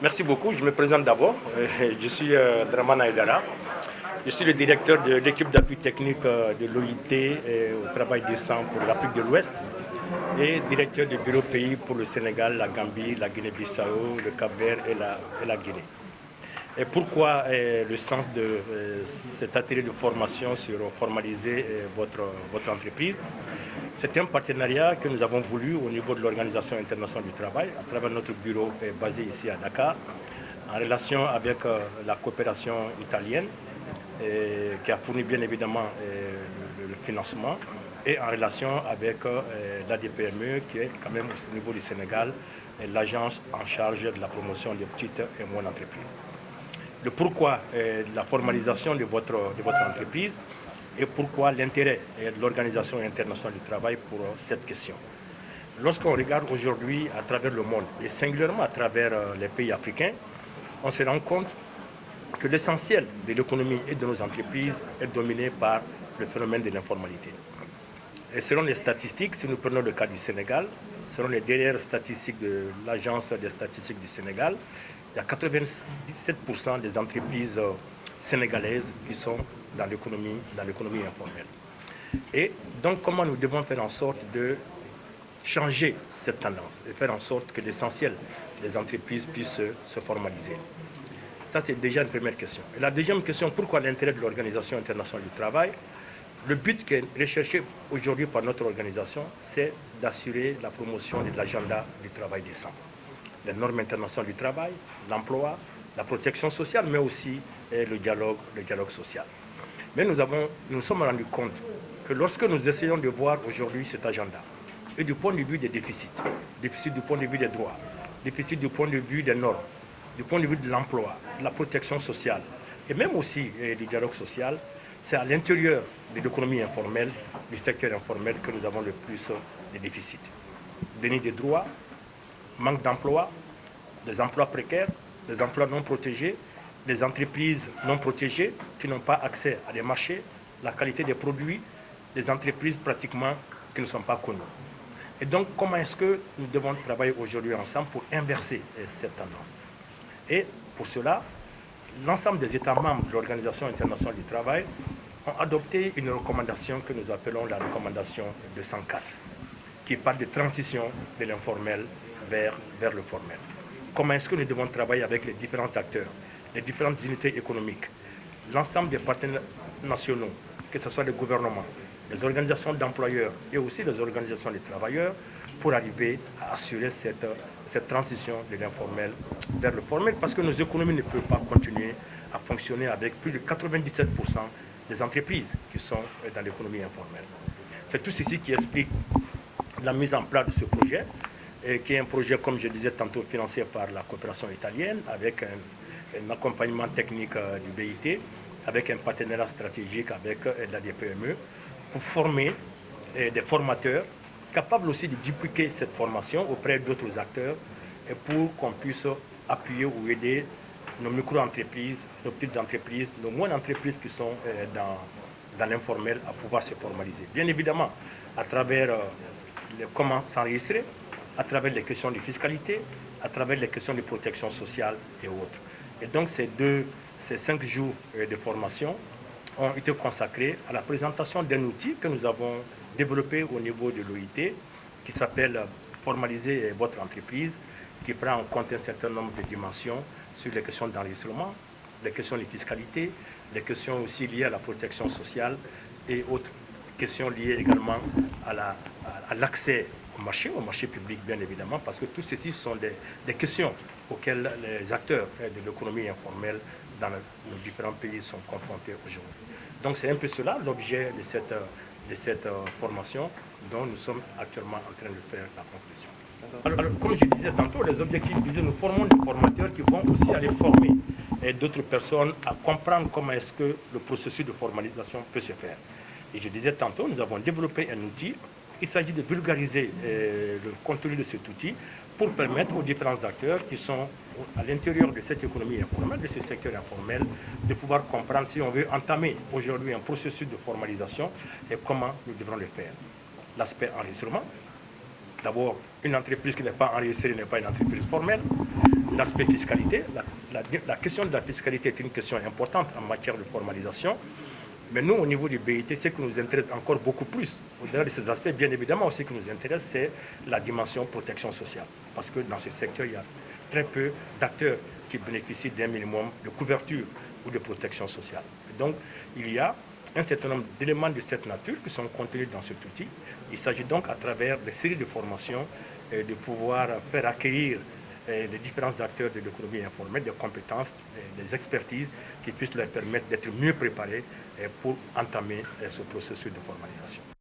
Merci beaucoup. Je me présente d'abord. Je suis Draman Aïdara. Je suis le directeur de l'équipe d'appui technique de l'OIT au travail décent pour l'Afrique de l'Ouest et directeur du bureau pays pour le Sénégal, la Gambie, la Guinée-Bissau, le Cap-Vert et la Guinée. Et pourquoi le sens de cet atelier de formation sur formaliser votre entreprise? C'est un partenariat que nous avons voulu au niveau de l'Organisation internationale du travail, à travers notre bureau basé ici à Dakar, en relation avec la coopération italienne, qui a fourni bien évidemment le financement, et en relation avec l'ADPME, qui est quand même au niveau du Sénégal, l'agence en charge de la promotion des petites et moyennes entreprises. Le pourquoi de la formalisation de votre entreprise et pourquoi l'intérêt de l'Organisation internationale du travail pour cette question. Lorsqu'on regarde aujourd'hui à travers le monde, et singulièrement à travers les pays africains, on se rend compte que l'essentiel de l'économie et de nos entreprises est dominé par le phénomène de l'informalité. Et selon les statistiques, si nous prenons le cas du Sénégal, selon les dernières statistiques de l'Agence des statistiques du Sénégal, il y a 97% des entreprises sénégalaises qui sont dans l'économie informelle. Et donc, comment nous devons faire en sorte de changer cette tendance et faire en sorte que l'essentiel des entreprises puissent se formaliser? Ça, c'est déjà une première question. Et la deuxième question, pourquoi l'intérêt de l'Organisation internationale du travail? Le but qui est recherché aujourd'hui par notre organisation, c'est d'assurer la promotion de l'agenda du travail décent. Les normes internationales du travail, l'emploi, la protection sociale, mais aussi le dialogue social. Mais nous sommes rendus compte que lorsque nous essayons de voir aujourd'hui cet agenda, et du point de vue des déficits, déficit du point de vue des droits, déficit du point de vue des normes, du point de vue de l'emploi, de la protection sociale, et même aussi du dialogue social, c'est à l'intérieur de l'économie informelle, du secteur informel, que nous avons le plus de déficits. Déni des droits, manque d'emploi, des emplois précaires, des emplois non protégés, des entreprises non protégées qui n'ont pas accès à des marchés, la qualité des produits, des entreprises pratiquement qui ne sont pas connues. Et donc, comment est-ce que nous devons travailler aujourd'hui ensemble pour inverser cette tendance? Et pour cela, l'ensemble des États membres de l'Organisation internationale du travail ont adopté une recommandation que nous appelons la recommandation 204, qui parle de transition de l'informel vers le formel. Comment est-ce que nous devons travailler avec les différents acteurs, les différentes unités économiques, l'ensemble des partenaires nationaux, que ce soit les gouvernements, les organisations d'employeurs et aussi les organisations des travailleurs, pour arriver à assurer cette transition de l'informel vers le formel, parce que nos économies ne peuvent pas continuer à fonctionner avec plus de 97% des entreprises qui sont dans l'économie informelle. C'est tout ceci qui explique la mise en place de ce projet, qui est un projet, comme je disais tantôt, financé par la coopération italienne, avec un accompagnement technique du BIT, avec un partenariat stratégique avec la DPME, pour former des formateurs capables aussi de dupliquer cette formation auprès d'autres acteurs, et pour qu'on puisse appuyer ou aider nos micro-entreprises, nos petites entreprises, nos moyennes entreprises qui sont dans l'informel à pouvoir se formaliser. Bien évidemment, à travers comment s'enregistrer, à travers les questions de fiscalité, à travers les questions de protection sociale et autres. Et donc ces 5 jours de formation ont été consacrés à la présentation d'un outil que nous avons développé au niveau de l'OIT, qui s'appelle Formaliser votre entreprise, qui prend en compte un certain nombre de dimensions sur les questions d'enregistrement, les questions de fiscalité, les questions aussi liées à la protection sociale et autres questions liées également à l'accès au marché public bien évidemment, parce que tout ceci sont des questions auxquelles les acteurs de l'économie informelle dans nos différents pays sont confrontés aujourd'hui. Donc c'est un peu cela l'objet de cette formation dont nous sommes actuellement en train de faire la conclusion. Alors, comme je disais tantôt, les objectifs visés, nous formons des formateurs qui vont aussi aller former d'autres personnes à comprendre comment est-ce que le processus de formalisation peut se faire. Et je disais tantôt, nous avons développé un outil. Il s'agit de vulgariser le contenu de cet outil pour permettre aux différents acteurs qui sont à l'intérieur de cette économie informelle, de ce secteur informel, de pouvoir comprendre si on veut entamer aujourd'hui un processus de formalisation et comment nous devrons le faire. L'aspect enregistrement. D'abord, une entreprise qui n'est pas enregistrée n'est pas une entreprise formelle. l'aspect fiscalité. La question de la fiscalité est une question importante en matière de formalisation. Mais nous, au niveau du BIT, ce qui nous intéresse encore beaucoup plus, au-delà de ces aspects, bien évidemment, ce qui nous intéresse, c'est la dimension protection sociale. Parce que dans ce secteur, il y a très peu d'acteurs qui bénéficient d'un minimum de couverture ou de protection sociale. Et donc, il y a un certain nombre d'éléments de cette nature qui sont contenus dans cet outil. Il s'agit donc, à travers des séries de formations, de pouvoir faire acquérir les différents acteurs de l'économie informelle, des compétences, des expertises qui puissent leur permettre d'être mieux préparés pour entamer ce processus de formalisation.